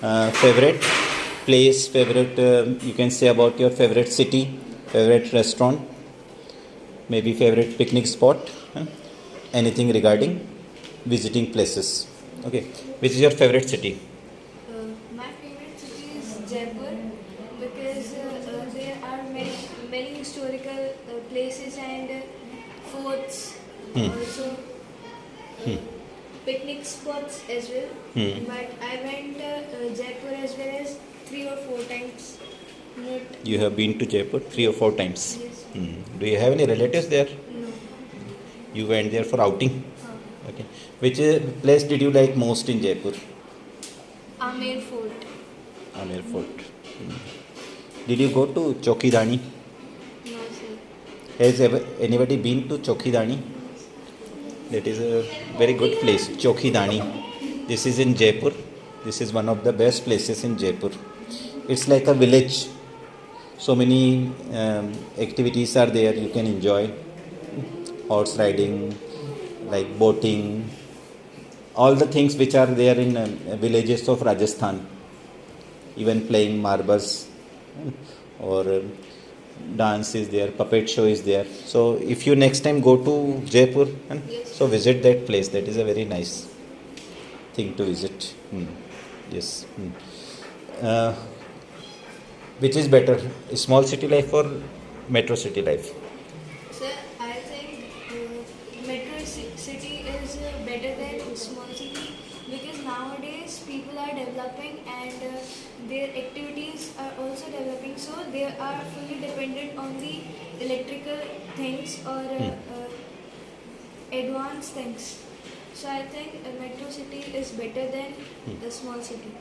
Favorite place, favorite you can say about your favorite city, favorite restaurant, maybe favorite picnic spot, anything regarding visiting places. Okay, which is your favorite city? My favorite city is Jaipur because there are many historical places and forts, Hmm. also uh, picnic spots as well. Hmm. But I went Jaipur as well as 3 or 4 times. Not You have been to Jaipur 3 or 4 times. yes. Hmm. Do you have any relatives there? No. You went there for outing. Huh. Okay. Which place did you like most in Jaipur? Amer Fort. Amer Fort. Did you go to Chokidani? No sir. Has anybody been to Chokidani? That is a very good place, Chokidani. This is in Jaipur. This is one of the best places in Jaipur. It's like a village. So many activities are there you can enjoy. Horse riding, like boating, all the things which are there in villages of Rajasthan. Even playing marbles or dance is there, puppet show is there. So if you next time go to Jaipur, Yes. so visit that place. That is a very nice thing to visit. Yes. Uh, which is better, small city life or metro city life? Sir, I think metro city is better than small city because nowadays people are developing and their activities are also developing, so they are fully dependent on the electrical things or advanced things. So I think a metro city is better than a small city.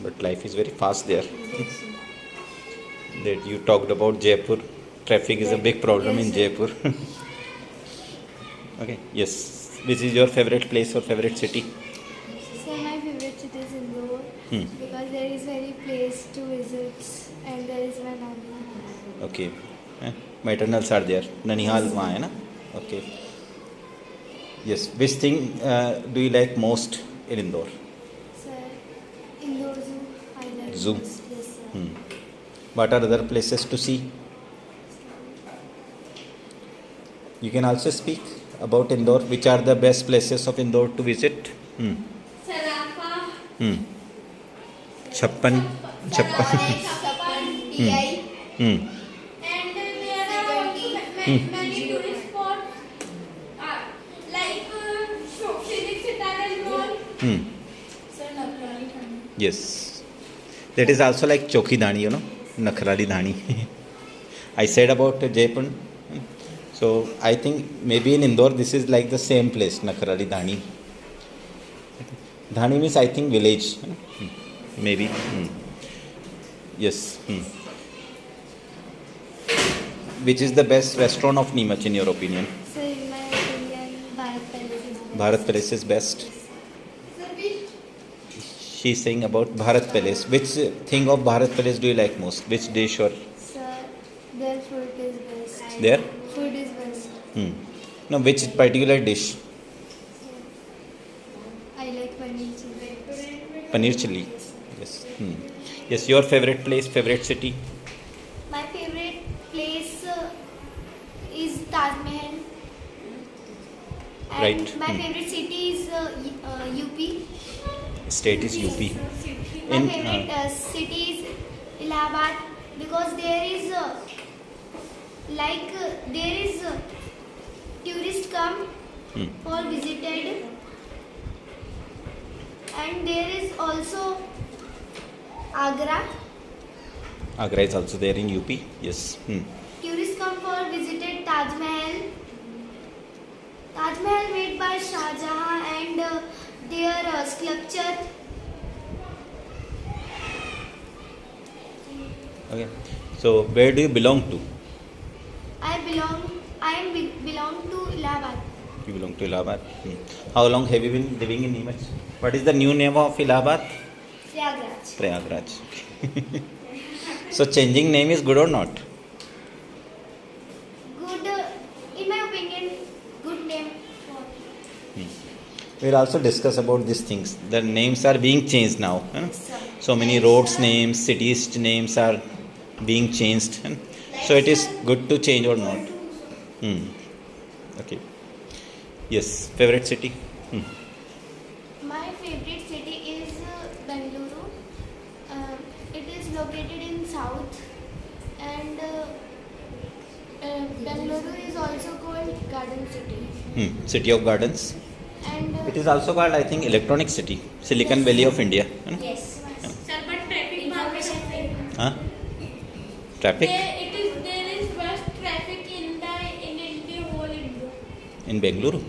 But life is very fast there. Yes, sir. That you talked about Jaipur. Traffic is a big problem Yes, in sir. Jaipur. Okay. Yes. Which is your favorite place or favorite city? So my favorite city is Indore because there is very place to visit and there is my nanny. Okay. Maternals are there. Nanihal वहाँ है ना? Okay. Yes. Which thing do you like most in Indore? Sir, Indore Zoo I like Zoo. most. Yes, sir. What are other places to see? You can also speak about Indore. Which are the best places of Indore to visit? Sarafa, Hmm. Chappan. Chappan. Chappan, TI, Hmm. and there are also many tourist spots like Phoenix Citadel Mall. Sir, Nakrali Thani. Yes. That is also like Chokidani, you know, Nakrali Dhani. I said about Jaipur. So I think maybe in Indore this is like the same place, Nakrali Dhani. Dhani means I think village. Maybe. Yes. Which is the best restaurant of Neemuch in your opinion? So in my opinion, Bharat Palace is best. Bharat Palace is best. Sir, which? She is saying about Bharat Palace. Which thing of Bharat Palace do you like most? Which dish or Sir, their food is best. there? Food is best. No, which particular dish? I like paneer chili. Paneer chili. Yes. Yes, your favorite place, favorite city? My favorite place is Taj Mahal. And Right. my favorite city is UP. State is UP. My In favorite city is Allahabad because there is tourists come for visited, and there is also Agra. Agra is also there in UP. Yes. Tourists come for visited Taj Mahal. Taj Mahal made by Shah Jahan and their sculpture. Okay. So where do you belong to? I belong to Allahabad. You belong to Allahabad. How long have you been living in Neemuch? What is the new name of Allahabad? Prayagraj. Prayagraj. So changing name is good or not? Good, in my opinion, good name for We'll also discuss about these things. The names are being changed now. Huh? Sir. So many roads names, cities names are being changed. Huh? So it is good to change or not. Okay. Yes. Favorite city? My favorite city is Bengaluru. It is located in south, and Bengaluru is also called Garden City. City of Gardens. And It is also called, I think, Electronic City, Silicon Valley of India. Huh? yes, Sir, but traffic information. Huh? Traffic There is worst traffic in India, whole India. in Bengaluru.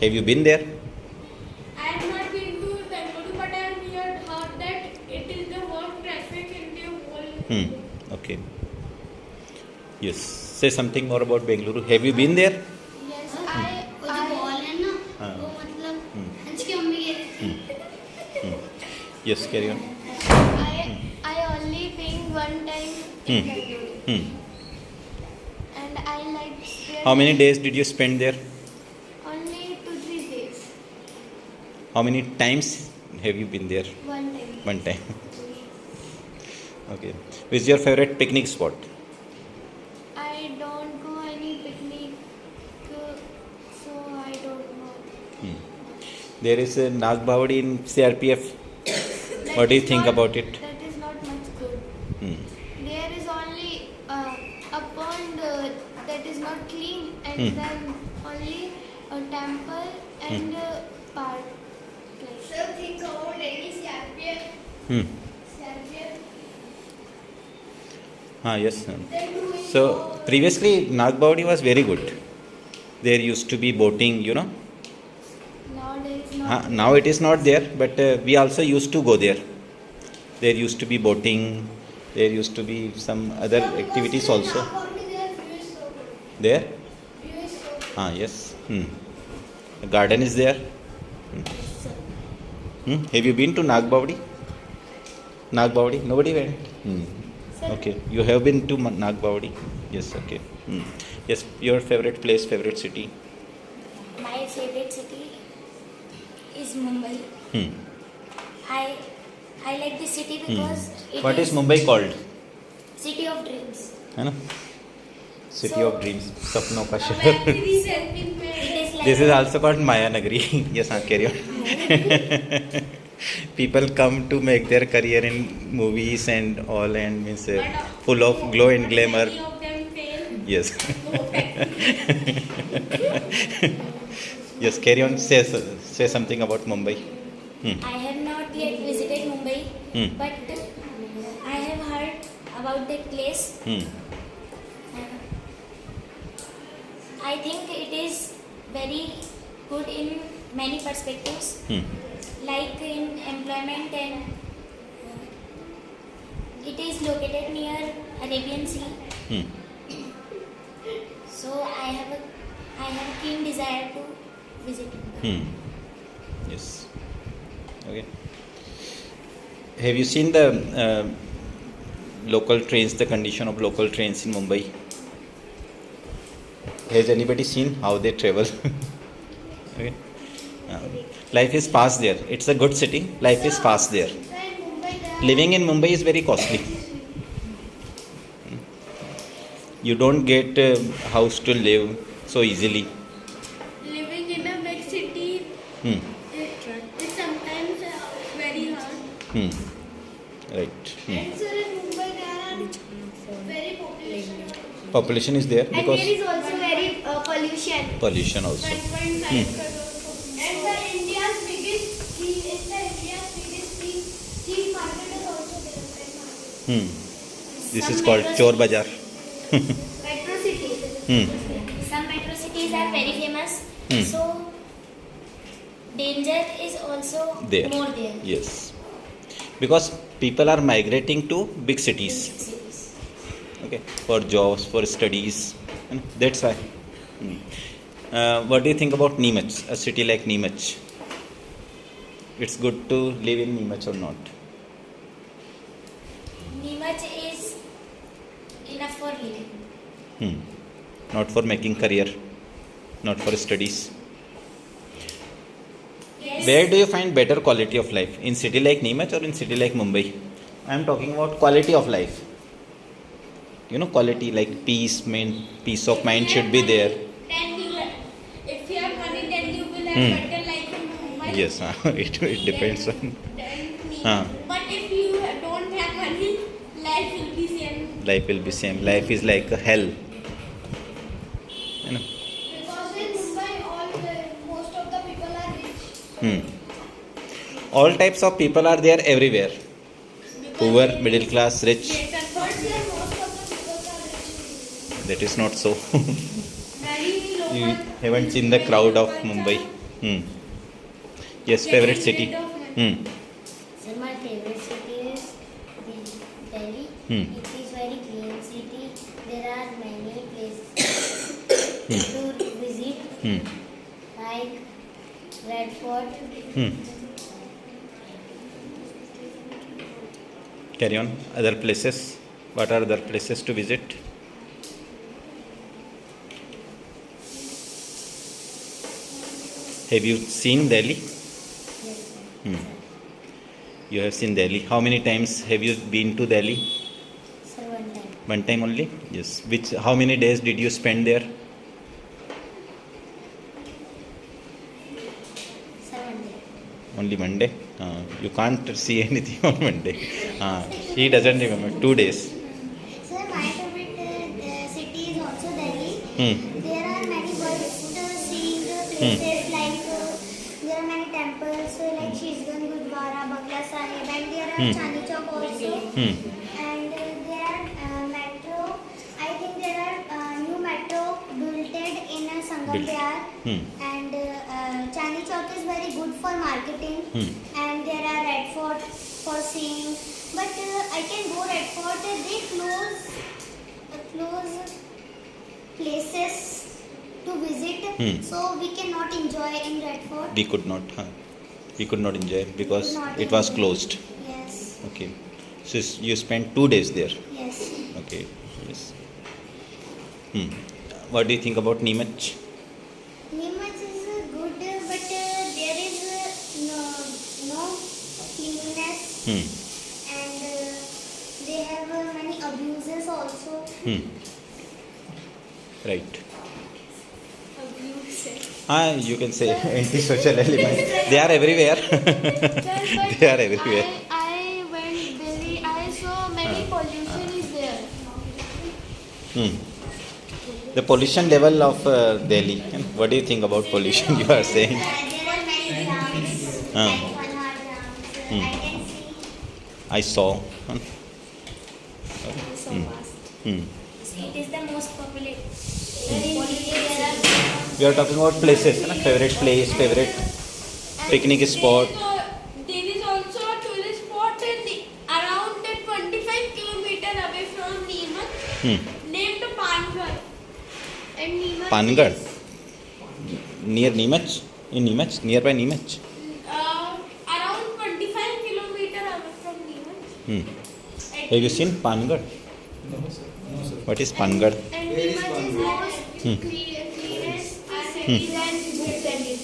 Have you been there? I have not been to Bengaluru, but I have heard that it is the worst traffic in the whole. Okay. Yes. Say something more about Bengaluru. Have you been there? yes, वो जो ball है ना हाँ. वो मतलब अंश की mummy कह रही थी Yes. Carry on. I only been one time in Bengaluru, and I liked there How many days did you spend there? only 2-3 days. How many times have you been there? One time. One time. Okay. Which is your favorite picnic spot? I don't go any picnic, so I don't know. There is a Nag Bhavadi in CRPF. What do you think about it? That is not much good. There is only a pond that is not clean, and then only a temple and a park. Place. So think about any CRPF. CRPF. Yes. Then doing So previously Nag Bhavadi was very good. There used to be boating, you know. Nowadays, not. Now it is not there, but we also used to go there. There used to be boating. There used to be some other activities also. There? Yes. The garden is there. Have you been to Nag Bhavadi? Nag Bhavadi? Nobody went. Okay. You have been to Nag Bhavadi? Yes. Okay. Yes. Your favorite place, favorite city? My favorite city is Mumbai. I like this city because it What is Mumbai called? city of dreams. है ना? City So- of dreams. सपनों का A शहर. web series has been made. It is like This is also called Maya Nagari. Yes, carry on. People come to make their career in movies and all, and means full of glow and glamour. Many of them fail. Yes. Go back. Yes, carry on. Say something about Mumbai. I have not yet visited Mumbai, but I have heard about that place. I think it is very good in many perspectives, like in employment, and it is located near Arabian Sea. So I have a keen desire to visit it. Yes. Okay. Have you seen the local trains, the condition of local trains in Mumbai? Has anybody seen how they travel? Okay. Life is fast there. It's a good city. Life is fast there. Living in Mumbai is very costly. You don't get a house to live so easily. Living in a big city is sometimes very hard. Right. And sir, in Mumbai there are very population. Population is there And because there is also very pollution. pollution also. 1.5 crore. And the India's biggest tea market is also there. This is called Chor Bazaar. Metro city. Some metro cities are very famous, so danger is also There. more there. Yes. Because people are migrating to big cities. Okay. For jobs, for studies. And that's why. What do you think about Neemuch? A city like Neemuch. It's good to live in Neemuch or not? Neemuch is enough for living. Not for making career. Not for studies. Where do you find better quality of life? In city like Neemuch or in city like Mumbai? I am talking about quality of life. You know, quality like peace of mind should be there. Then if you have money, then you will have Hmm. better life in Mumbai. Yes, it depends on. Then but if you don't have money, life will be same. Life will be same. Life is like a hell. You know. Because in Mumbai, most of the people are rich. All types of people are there everywhere. Poor, middle class, rich. But here most of the people are rich. That is not so. Very local. You haven't seen the crowd of Mumbai. Yes, favorite city. So my favorite city is Delhi. It is very clean city. There are many places to visit, like Red Fort. Carry on. Other places. What are other places to visit? Have you seen Delhi? Yes. You have seen Delhi. How many times have you been to Delhi? Sir, one time. One time only? Yes. How many days did you spend there? Sir, one day. Only one day? You can't see anything on one day. He doesn't remember. 2 days. Sir, my favorite city is also Delhi. There are many seeing places like there are many temples like Shishgan Gurdwara, Bangla Sahib, and there are Chandni Chowk also. And there are metro. I think there are new metro built in Sangam Vihar. And Chandni Chowk is very good for marketing. And there are Red Fort for seeing. But I can go Red Fort. They close places to visit, so we cannot enjoy in Red Fort. We could not. We could not enjoy because Not it was enjoy. closed. Yes. Okay. So you spent 2 days there. Yes. Okay. Yes. What do you think about Neemuch? Neemuch is good, but there is no cleanliness, and they have many abuses also. Right. You can say anti-social elements. They are everywhere. They are everywhere. I went Delhi. I saw many pollution is there. The pollution level of Delhi. What do you think about pollution? You are saying. There are many jams, like 1 hour jams. I can see. I saw. So vast. It is the most populated. We are talking about places. Favorite place, favorite picnic spot. There is also a tourist spot around 25 kilometers away from Neemuch named Pangar. And Neemuch Pangar. is, Near Neemuch? In Neemuch? Nearby Neemuch? around 25 kilometers away from Neemuch. Have you seen Pangar? What is Pangar? And Neemuch is most cleanest city than Delhi.